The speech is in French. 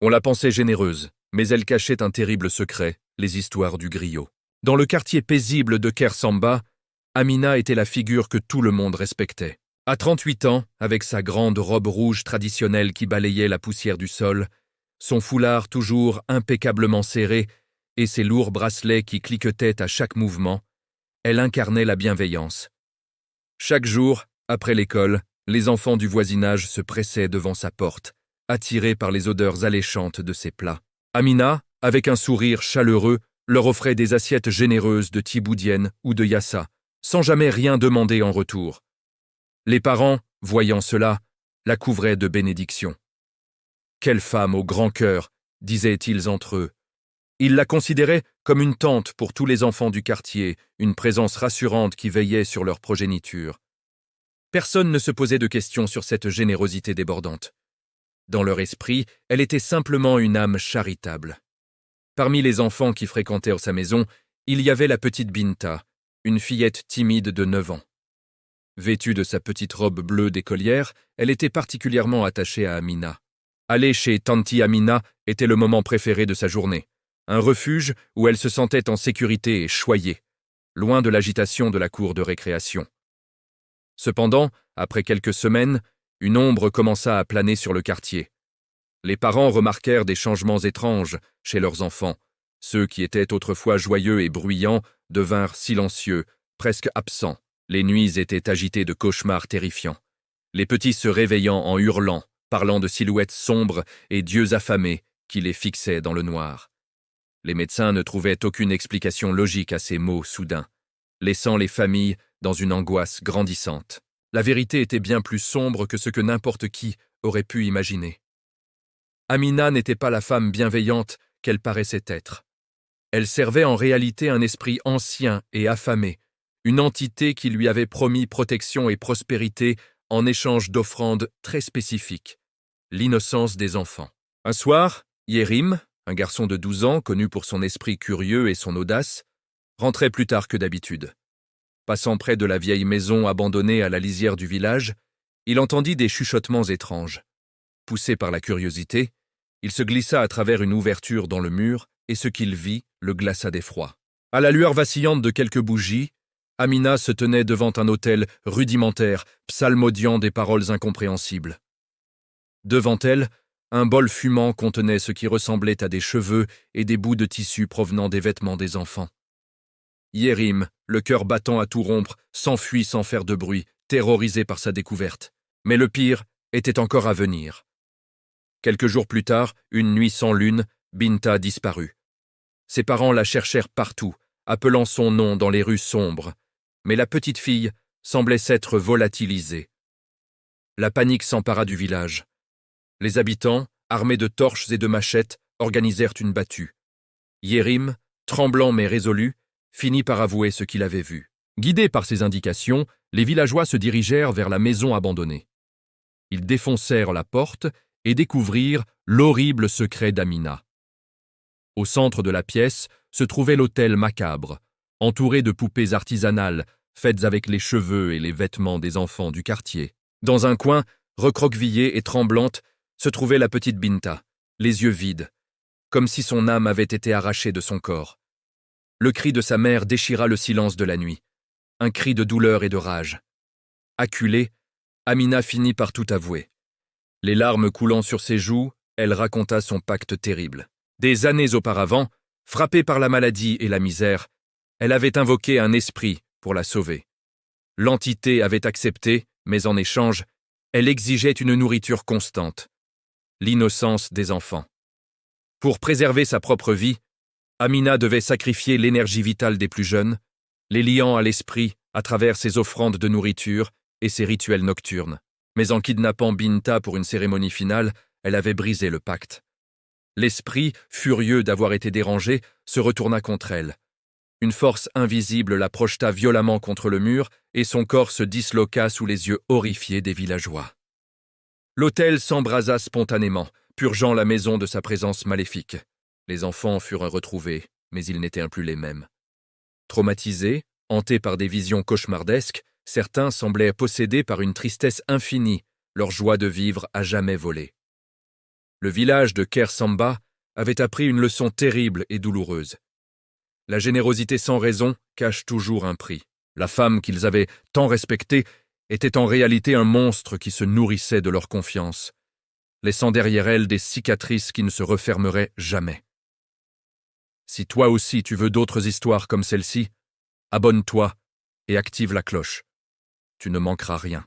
On la pensait généreuse, mais elle cachait un terrible secret, les histoires du griot. Dans le quartier paisible de Kersamba, Amina était la figure que tout le monde respectait. À 38 ans, avec sa grande robe rouge traditionnelle qui balayait la poussière du sol, son foulard toujours impeccablement serré et ses lourds bracelets qui cliquetaient à chaque mouvement, elle incarnait la bienveillance. Chaque jour, après l'école, les enfants du voisinage se pressaient devant sa porte, attirés par les odeurs alléchantes de ses plats. Amina, avec un sourire chaleureux, leur offrait des assiettes généreuses de tiboudienne ou de yassa, sans jamais rien demander en retour. Les parents, voyant cela, la couvraient de bénédictions. « Quelle femme au grand cœur !» disaient-ils entre eux. Ils la considéraient comme une tante pour tous les enfants du quartier, une présence rassurante qui veillait sur leur progéniture. Personne ne se posait de questions sur cette générosité débordante. Dans leur esprit, elle était simplement une âme charitable. Parmi les enfants qui fréquentèrent sa maison, il y avait la petite Binta, une fillette timide de 9 ans. Vêtue de sa petite robe bleue d'écolière, elle était particulièrement attachée à Amina. Aller chez Tanti Amina était le moment préféré de sa journée, un refuge où elle se sentait en sécurité et choyée, loin de l'agitation de la cour de récréation. Cependant, après quelques semaines, une ombre commença à planer sur le quartier. Les parents remarquèrent des changements étranges chez leurs enfants. Ceux qui étaient autrefois joyeux et bruyants devinrent silencieux, presque absents. Les nuits étaient agitées de cauchemars terrifiants. Les petits se réveillant en hurlant, parlant de silhouettes sombres et d'yeux affamés qui les fixaient dans le noir. Les médecins ne trouvaient aucune explication logique à ces maux soudains, laissant les familles dans une angoisse grandissante. La vérité était bien plus sombre que ce que n'importe qui aurait pu imaginer. Amina n'était pas la femme bienveillante qu'elle paraissait être. Elle servait en réalité un esprit ancien et affamé, une entité qui lui avait promis protection et prospérité en échange d'offrandes très spécifiques, l'innocence des enfants. Un soir, Yerim, un garçon de 12 ans connu pour son esprit curieux et son audace, rentrait plus tard que d'habitude. Passant près de la vieille maison abandonnée à la lisière du village, il entendit des chuchotements étranges. Poussé par la curiosité, il se glissa à travers une ouverture dans le mur et ce qu'il vit le glaça d'effroi. À la lueur vacillante de quelques bougies, Amina se tenait devant un autel rudimentaire, psalmodiant des paroles incompréhensibles. Devant elle, un bol fumant contenait ce qui ressemblait à des cheveux et des bouts de tissu provenant des vêtements des enfants. Yerim, le cœur battant à tout rompre, s'enfuit sans faire de bruit, terrorisé par sa découverte. Mais le pire était encore à venir. Quelques jours plus tard, une nuit sans lune, Binta disparut. Ses parents la cherchèrent partout, appelant son nom dans les rues sombres, mais la petite fille semblait s'être volatilisée. La panique s'empara du village. Les habitants, armés de torches et de machettes, organisèrent une battue. Yerim, tremblant mais résolu, finit par avouer ce qu'il avait vu. Guidés par ces indications, les villageois se dirigèrent vers la maison abandonnée. Ils défoncèrent la porte et découvrirent l'horrible secret d'Amina. Au centre de la pièce se trouvait l'autel macabre, entouré de poupées artisanales faites avec les cheveux et les vêtements des enfants du quartier. Dans un coin, recroquevillée et tremblante, se trouvait la petite Binta, les yeux vides, comme si son âme avait été arrachée de son corps. Le cri de sa mère déchira le silence de la nuit, un cri de douleur et de rage. Acculée, Amina finit par tout avouer. Les larmes coulant sur ses joues, elle raconta son pacte terrible. Des années auparavant, frappée par la maladie et la misère, elle avait invoqué un esprit pour la sauver. L'entité avait accepté, mais en échange, elle exigeait une nourriture constante, l'innocence des enfants. Pour préserver sa propre vie, Amina devait sacrifier l'énergie vitale des plus jeunes, les liant à l'esprit à travers ses offrandes de nourriture et ses rituels nocturnes. Mais en kidnappant Binta pour une cérémonie finale, elle avait brisé le pacte. L'esprit, furieux d'avoir été dérangé, se retourna contre elle. Une force invisible la projeta violemment contre le mur et son corps se disloqua sous les yeux horrifiés des villageois. L'autel s'embrasa spontanément, purgeant la maison de sa présence maléfique. Les enfants furent retrouvés, mais ils n'étaient plus les mêmes. Traumatisés, hantés par des visions cauchemardesques, certains semblaient possédés par une tristesse infinie, leur joie de vivre à jamais volée. Le village de Kersamba avait appris une leçon terrible et douloureuse. La générosité sans raison cache toujours un prix. La femme qu'ils avaient tant respectée était en réalité un monstre qui se nourrissait de leur confiance, laissant derrière elle des cicatrices qui ne se refermeraient jamais. Si toi aussi tu veux d'autres histoires comme celle-ci, abonne-toi et active la cloche. Tu ne manqueras rien.